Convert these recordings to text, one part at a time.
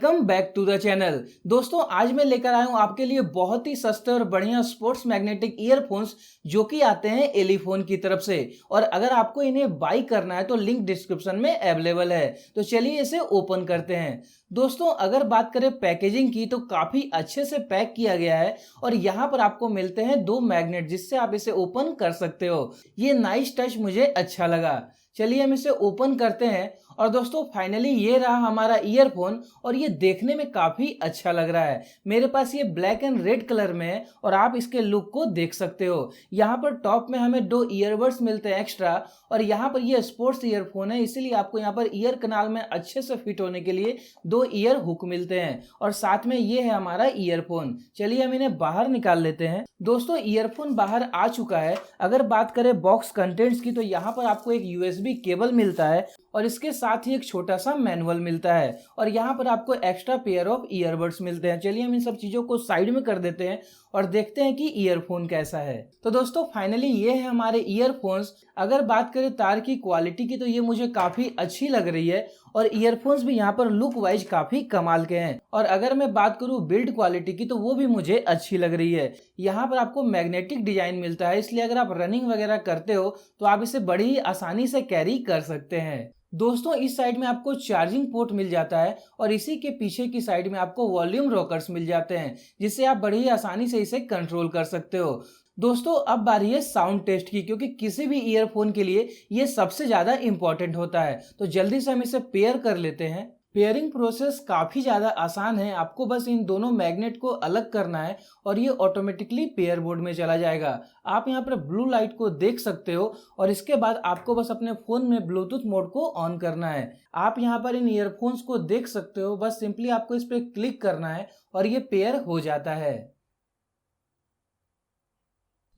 Welcome back to the channel. दोस्तों आज मैं लेकर आया हूं आपके लिए बहुत ही सस्ते और बढ़िया स्पोर्ट्स मैग्नेटिक ईयरफोन्स जो कि आते हैं एलिफोन की तरफ से। और अगर आपको इन्हें बाई करना है तो लिंक डिस्क्रिप्शन में अवेलेबल है। तो चलिए इसे ओपन करते हैं। दोस्तों अगर बात करें पैकेजिंग की तो काफी अच्छे से पैक किया गया है और यहाँ पर आपको मिलते हैं दो मैग्नेट जिससे आप इसे ओपन कर सकते हो। ये नाइस टच मुझे अच्छा लगा। चलिए हम इसे ओपन करते हैं और दोस्तों फाइनली ये रहा हमारा ईयरफोन और ये देखने में काफी अच्छा लग रहा है। मेरे पास ये ब्लैक एंड रेड कलर में है और आप इसके लुक को देख सकते हो। यहाँ पर टॉप में हमें दो ईयरबड्स मिलते हैं एक्स्ट्रा और यहाँ पर ये स्पोर्ट्स ईयरफोन है इसीलिए आपको यहाँ पर ईयर कनाल में अच्छे से फिट होने के लिए दो ईयर हुक मिलते हैं और साथ में ये है हमारा ईयरफोन। चलिए हम इन्हें बाहर निकाल लेते हैं। दोस्तों ईयरफोन बाहर आ चुका है। अगर बात करें बॉक्स कंटेंट्स की तो यहाँ पर आपको एक यूएसबी केबल मिलता है और इसके साथ ही एक छोटा सा मैनुअल मिलता है और यहाँ पर आपको एक्स्ट्रा पेयर ऑफ ईयरबड्स मिलते हैं। चलिए हम इन सब चीजों को साइड में कर देते हैं और देखते हैं कि ईयरफोन कैसा है। तो दोस्तों फाइनली ये है हमारे ईयरफोन्स। अगर बात करें तार की क्वालिटी की तो ये मुझे काफी अच्छी लग रही है और ईयरफोन्स भी यहाँ पर लुक वाइज काफी कमाल के हैं। और अगर मैं बात करूँ बिल्ड क्वालिटी की तो वो भी मुझे अच्छी लग रही है। यहाँ पर आपको मैग्नेटिक डिजाइन मिलता है इसलिए अगर आप रनिंग वगैरह करते हो तो आप इसे बड़ी ही आसानी से कैरी कर सकते हैं। दोस्तों इस साइड में आपको चार्जिंग पोर्ट मिल जाता है और इसी के पीछे की साइड में आपको वॉल्यूम रॉकर्स मिल जाते हैं जिससे आप बड़ी ही आसानी से इसे कंट्रोल कर सकते हो। दोस्तों अब बारी है साउंड टेस्ट की क्योंकि किसी भी ईयरफोन के लिए ये सबसे ज्यादा इंपॉर्टेंट होता है। तो जल्दी से हम इसे पेयर कर लेते हैं। पेयरिंग प्रोसेस काफी ज्यादा आसान है। आपको बस इन दोनों मैग्नेट को अलग करना है और ये ऑटोमेटिकली पेयर मोड में चला जाएगा। आप यहाँ पर ब्लू लाइट को देख सकते हो और इसके बाद आपको बस अपने फोन में ब्लूटूथ मोड को ऑन करना है। आप यहाँ पर इन ईयरफोन्स को देख सकते हो। बस सिंपली आपको इस पर क्लिक करना है और ये पेयर हो जाता है।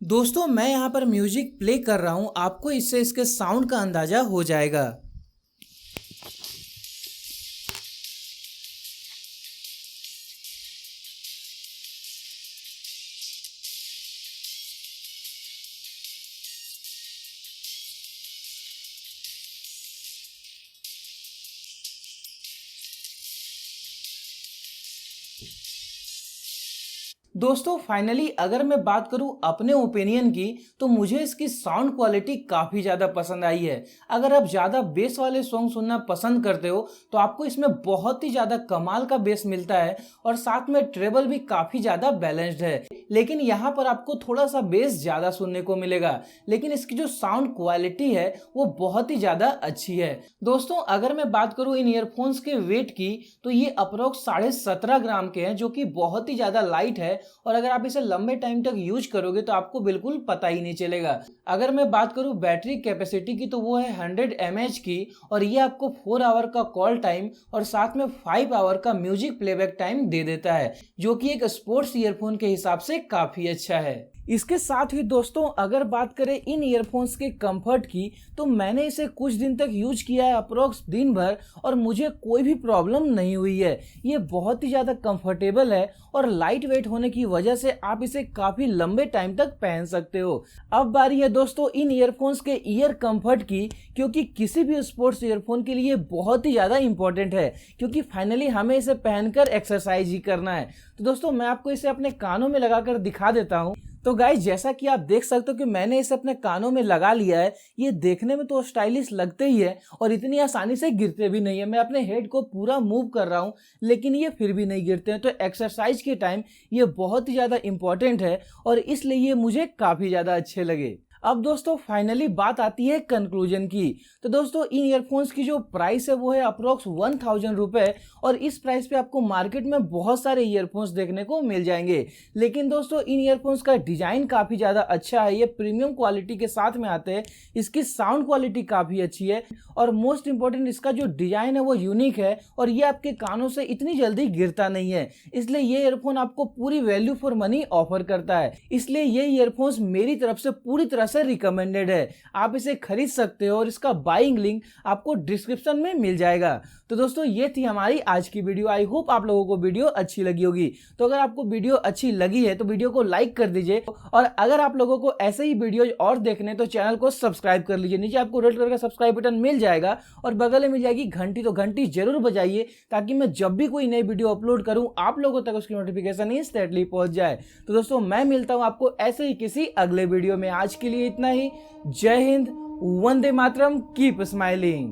दोस्तों मैं यहाँ पर म्यूजिक प्ले कर रहा हूँ, आपको इससे इसके साउंड का अंदाजा हो जाएगा। दोस्तों फाइनली अगर मैं बात करूं अपने ओपिनियन की तो मुझे इसकी साउंड क्वालिटी काफी ज्यादा पसंद आई है। अगर आप ज्यादा बेस वाले सॉन्ग सुनना पसंद करते हो तो आपको इसमें बहुत ही ज्यादा कमाल का बेस मिलता है और साथ में ट्रेबल भी काफी ज्यादा बैलेंस्ड है। लेकिन यहाँ पर आपको थोड़ा सा बेस ज्यादा सुनने को मिलेगा लेकिन इसकी जो साउंड क्वालिटी है वो बहुत ही ज्यादा अच्छी है। दोस्तों अगर मैं बात करूं इन ईयरफोन्स के वेट की तो ये अप्रोक्स 17.5 ग्राम के हैं जो कि बहुत ही ज्यादा लाइट है और अगर आप इसे लंबे टाइम तक यूज करोगे तो आपको बिल्कुल पता ही नहीं चलेगा। अगर मैं बात करूं बैटरी कैपेसिटी की तो वो है 100 mAh की और ये आपको 4 आवर का कॉल टाइम और साथ में 5 आवर का म्यूजिक प्लेबैक टाइम दे देता है जो कि एक स्पोर्ट्स ईयरफोन के हिसाब से काफी अच्छा है। इसके साथ ही दोस्तों अगर बात करें इन ईयरफोन्स के कंफर्ट की तो मैंने इसे कुछ दिन तक यूज किया है अप्रोक्स दिन भर और मुझे कोई भी प्रॉब्लम नहीं हुई है। ये बहुत ही ज़्यादा कंफर्टेबल है और लाइट वेट होने की वजह से आप इसे काफ़ी लंबे टाइम तक पहन सकते हो। अब बारी है दोस्तों इन ईयरफोन्स के ईयर कंफर्ट की क्योंकि किसी भी स्पोर्ट्स ईयरफोन के लिए बहुत ही ज़्यादा इंपॉर्टेंट है क्योंकि फाइनली हमें इसे पहनकर एक्सरसाइज ही करना है। तो दोस्तों मैं आपको इसे अपने कानों में लगाकर दिखा देता हूँ। तो गाइस जैसा कि आप देख सकते हो कि मैंने इसे अपने कानों में लगा लिया है। ये देखने में तो स्टाइलिश लगते ही है और इतनी आसानी से गिरते भी नहीं है। मैं अपने हेड को पूरा मूव कर रहा हूँ लेकिन ये फिर भी नहीं गिरते हैं। तो एक्सरसाइज के टाइम ये बहुत ही ज़्यादा इंपॉर्टेंट है और इसलिए ये मुझे काफ़ी ज़्यादा अच्छे लगे। अब दोस्तों फाइनली बात आती है कंक्लूजन की। तो दोस्तों इन ईयरफोन्स की जो प्राइस है वो है अप्रोक्स 1000 रुपये और इस प्राइस पे आपको मार्केट में बहुत सारे ईयरफोन्स देखने को मिल जाएंगे। लेकिन दोस्तों इन ईयरफोन्स का डिजाइन काफ़ी ज़्यादा अच्छा है। ये प्रीमियम क्वालिटी के साथ में आते हैं। इसकी साउंड क्वालिटी काफ़ी अच्छी है और मोस्ट इंपॉर्टेंट इसका जो डिजाइन है वो यूनिक है और ये आपके कानों से इतनी जल्दी गिरता नहीं है। इसलिए ये ईयरफोन आपको पूरी वैल्यू फॉर मनी ऑफर करता है। इसलिए ये ईयरफोन्स मेरी तरफ से पूरी तरह से रिकमेंडेड है। आप इसे खरीद सकते हो और इसका बाइंग लिंक आपको डिस्क्रिप्शन में मिल जाएगा। तो दोस्तों ये थी हमारी आज की वीडियो। आई होप आप लोगों को वीडियो अच्छी लगी होगी। तो अगर आपको वीडियो अच्छी लगी है तो वीडियो को लाइक कर दीजिए, और अगर आप लोगों को ऐसे ही वीडियो और देखने तो चैनल को सब्सक्राइब कर लीजिए। नीचे आपको रेड कलर का सब्सक्राइब बटन मिल जाएगा और बगल में मिल जाएगी घंटी, तो घंटी जरूर बजाइए ताकि मैं जब भी कोई नई वीडियो अपलोड करूं आप लोगों तक उसकी नोटिफिकेशन इंस्टेंटली पहुंच जाए। तो दोस्तों मैं मिलता हूं आपको ऐसे ही किसी अगले वीडियो में। आज के लिए इतना ही। जय हिंद, वंदे मातरम, कीप स्माइलिंग।